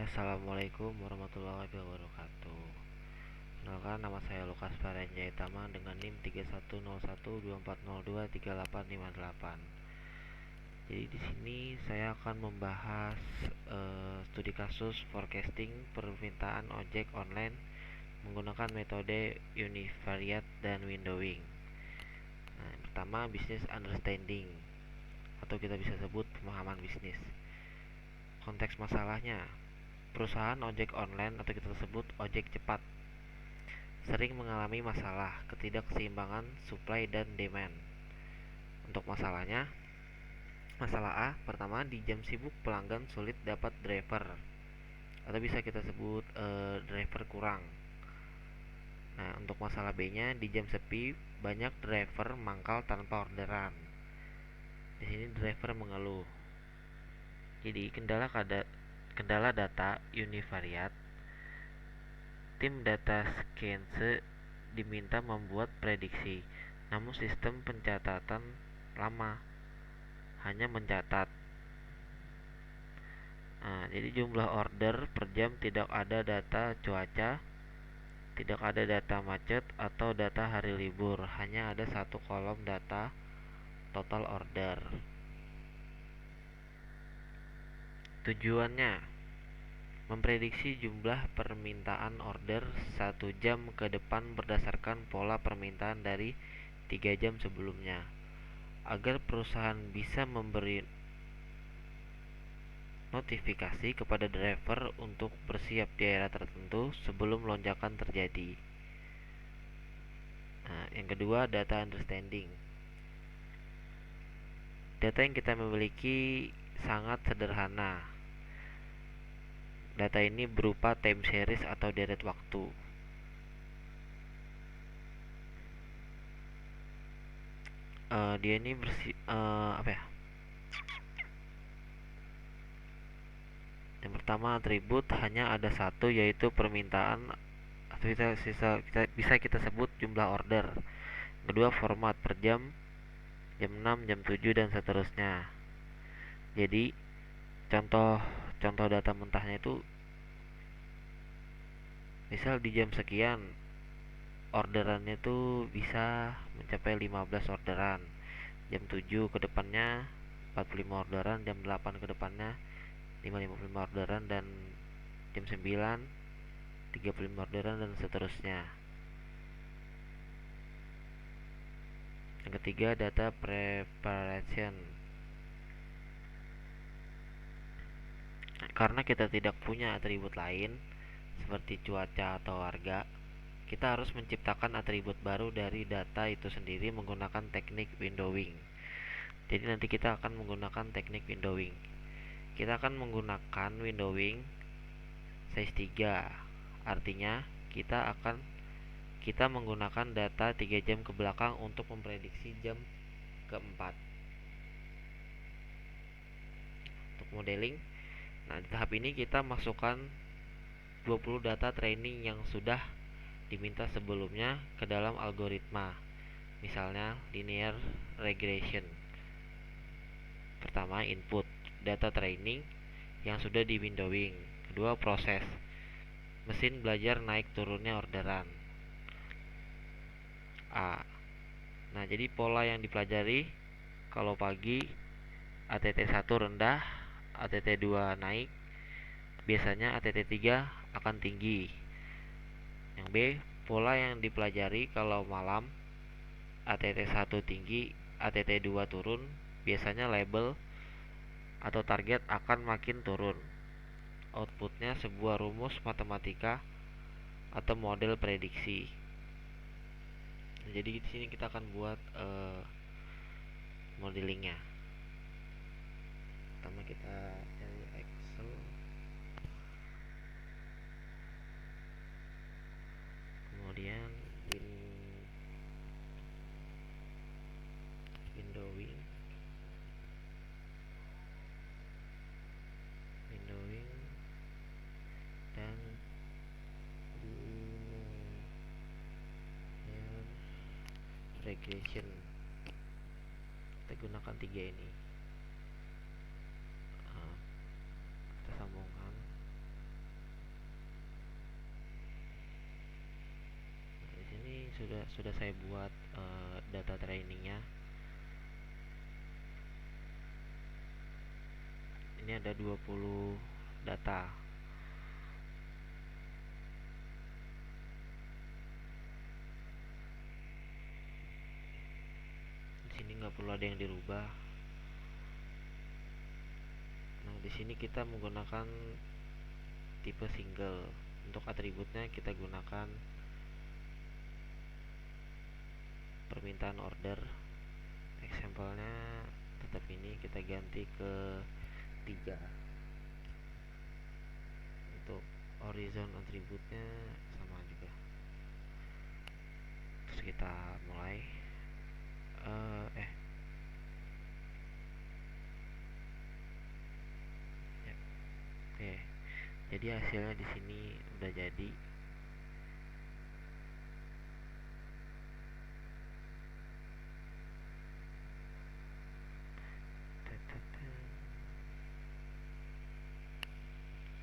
Assalamualaikum warahmatullahi wabarakatuh. Kenalkan, nama saya Lukas Parenjaitama dengan NIM 310124023858. Jadi di sini saya akan membahas studi kasus forecasting permintaan ojek online menggunakan metode univariate dan windowing. Nah, yang pertama, business understanding atau kita bisa sebut pemahaman bisnis. Konteks masalahnya, perusahaan ojek online atau kita sebut ojek cepat sering mengalami masalah ketidakseimbangan supply dan demand. Untuk masalahnya, masalah A, pertama, di jam sibuk pelanggan sulit dapat driver atau bisa kita sebut driver kurang. Nah, untuk masalah B-nya, di jam sepi banyak driver mangkal tanpa orderan. Di sini driver mengeluh. Jadi kendala data univariate, tim data science diminta membuat prediksi, namun sistem pencatatan lama, hanya mencatat. Nah, jadi jumlah order per jam, tidak ada data cuaca, tidak ada data macet atau data hari libur, hanya ada satu kolom data total order. Tujuannya memprediksi jumlah permintaan order 1 jam ke depan berdasarkan pola permintaan dari 3 jam sebelumnya, agar perusahaan bisa memberi notifikasi kepada driver untuk bersiap di area tertentu sebelum lonjakan terjadi. Nah, yang kedua, data understanding. Data yang kita miliki sangat sederhana. Data ini berupa time series atau deret waktu. Dia ini apa ya? Yang pertama, atribut hanya ada satu, yaitu permintaan, atau bisa kita sebut jumlah order. Kedua, format per jam, jam 6, jam 7 dan seterusnya. Jadi contoh data mentahnya itu misal di jam sekian orderannya itu bisa mencapai 15 orderan, jam 7 ke depannya 45 orderan, jam 8 ke depannya 55 orderan, dan jam 9 35 orderan dan seterusnya. Yang ketiga, data preparation. Karena kita tidak punya atribut lain seperti cuaca atau harga, kita harus menciptakan atribut baru dari data itu sendiri menggunakan teknik windowing. Jadi nanti kita akan menggunakan teknik windowing. Kita akan menggunakan windowing size 3. Artinya kita menggunakan data 3 jam ke belakang untuk memprediksi jam keempat. Untuk modeling, nah di tahap ini kita masukkan 20 data training yang sudah diminta sebelumnya ke dalam algoritma. Misalnya linear regression. Pertama, input data training yang sudah di windowing. Kedua, proses mesin belajar naik turunnya orderan. A. Nah, jadi pola yang dipelajari, kalau pagi ATT1 rendah, ATT2 naik, biasanya ATT3 akan tinggi. Yang B, pola yang dipelajari kalau malam ATT1 tinggi, ATT2 turun, biasanya label atau target akan makin turun. Outputnya sebuah rumus matematika atau model prediksi. Jadi di sini kita akan buat modelingnya. Pertama kita cari Excel, kemudian windowing, dan linear regression. Kita gunakan 3 ini. Kita sambungkan. sudah saya buat data trainingnya. Ini ada 20 data. Di sini nggak perlu ada yang dirubah. Nah, di sini kita menggunakan tipe single. Untuk atributnya kita gunakan permintaan order. Example-nya tetap ini, kita ganti ke 3. Untuk horizon atributnya sama juga. Terus kita mulai ya, oke. Jadi hasilnya di sini udah jadi.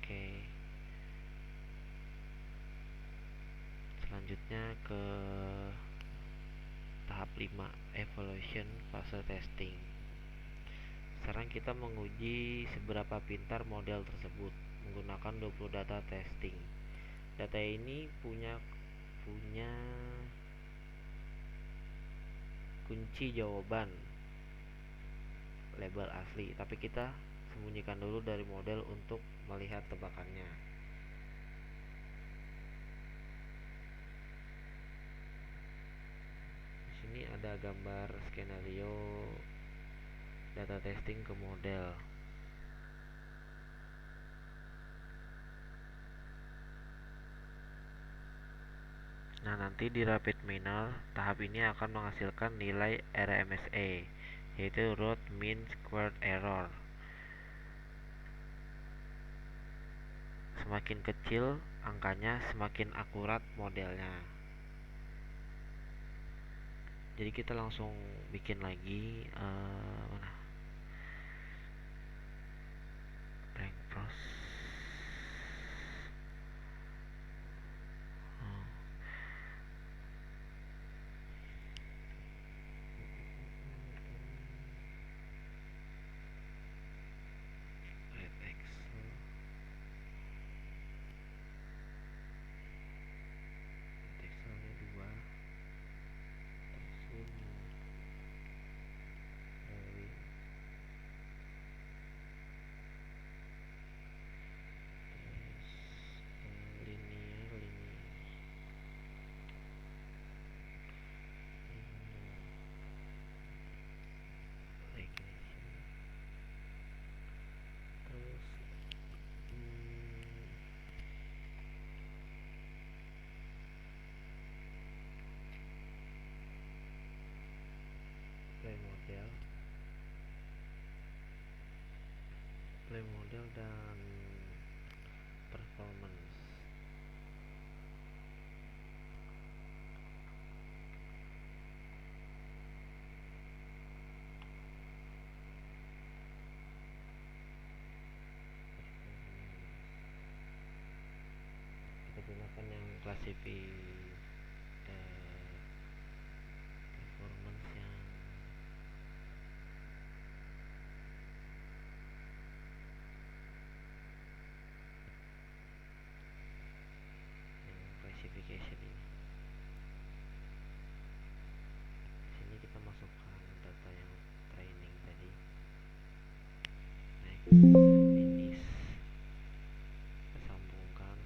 Oke. Selanjutnya ke tahap 5, evaluation fase testing. Sekarang kita menguji seberapa pintar model tersebut menggunakan 20 data testing. Data ini punya kunci jawaban label asli, tapi kita sembunyikan dulu dari model untuk melihat tebakannya. Di sini ada gambar skenario data testing ke model. Nah, nanti di rapid miner tahap ini akan menghasilkan nilai RMSE, yaitu root mean squared error. Semakin kecil angkanya, semakin akurat modelnya. Jadi kita langsung bikin lagi mana? Blank prose. Play model dan performance. Kita gunakan yang performance yang classification ini. Sini kita masukkan data yang training tadi. Next, finish. Kita sambungkan.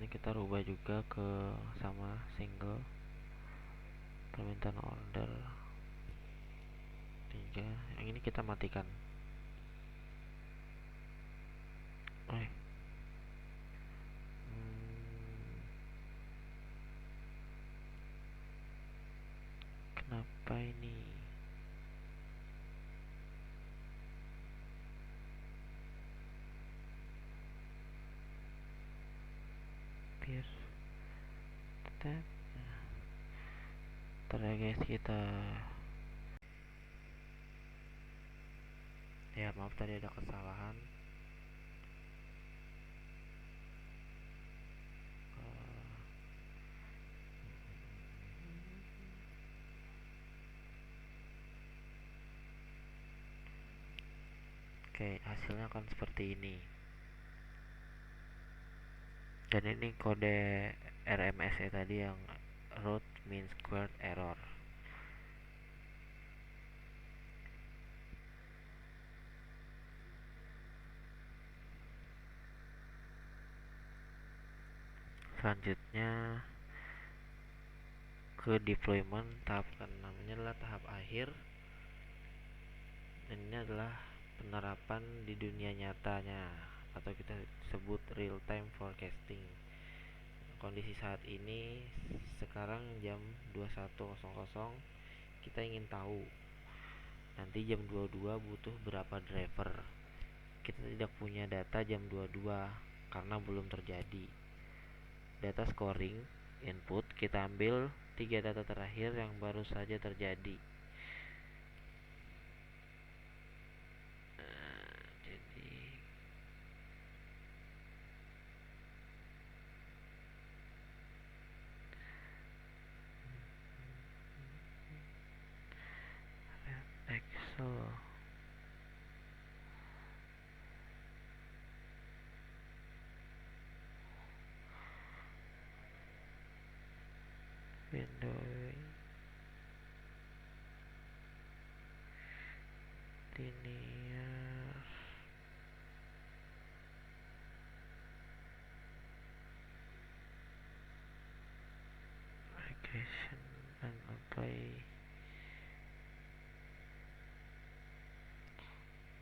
Ini kita rubah juga ke sama single, permintaan order 3. Yang ini kita matikan. Kenapa ini? Biar tab. Ntar ya guys, kita ya maaf tadi ada kesalahan. Oke, hasilnya akan seperti ini. Dan ini kode RMSE tadi yang root mean squared error. Selanjutnya ke deployment tahap ke-6. Ini adalah tahap akhir. Dan ini adalah penerapan di dunia nyatanya, atau kita sebut real time forecasting. Kondisi saat ini sekarang jam 21.00, kita ingin tahu nanti jam 22 butuh berapa driver. Kita tidak punya data jam 22 karena belum terjadi. Data scoring input kita ambil 3 data terakhir yang baru saja terjadi. Excel window linear regression and apply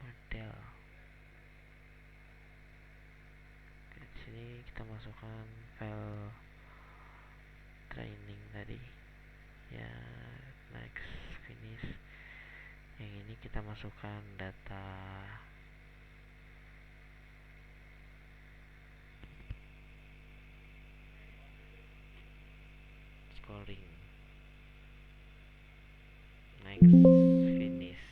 model. Di sini kita masukkan file training tadi ya, next finish. Yang ini kita masukkan data scoring, next finish.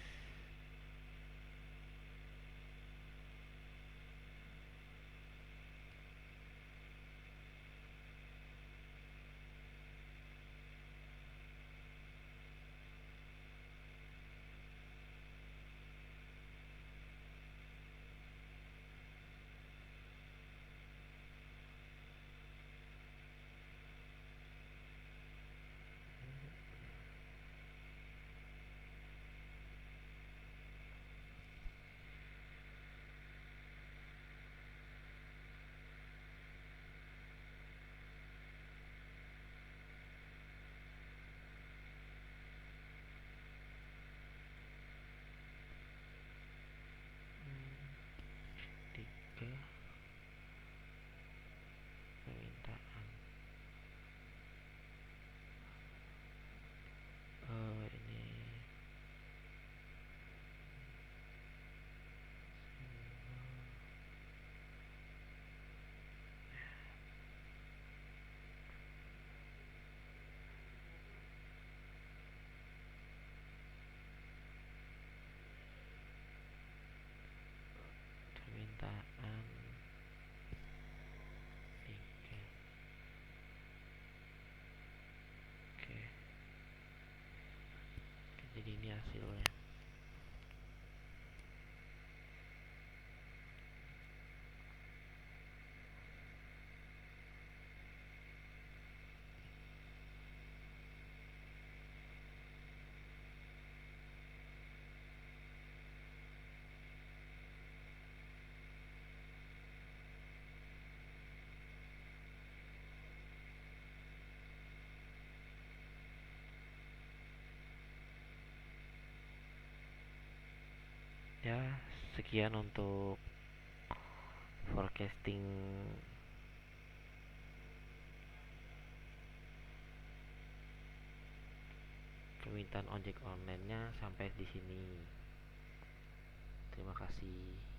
Sekian untuk forecasting permintaan ojek online-nya sampai di sini. Terima kasih.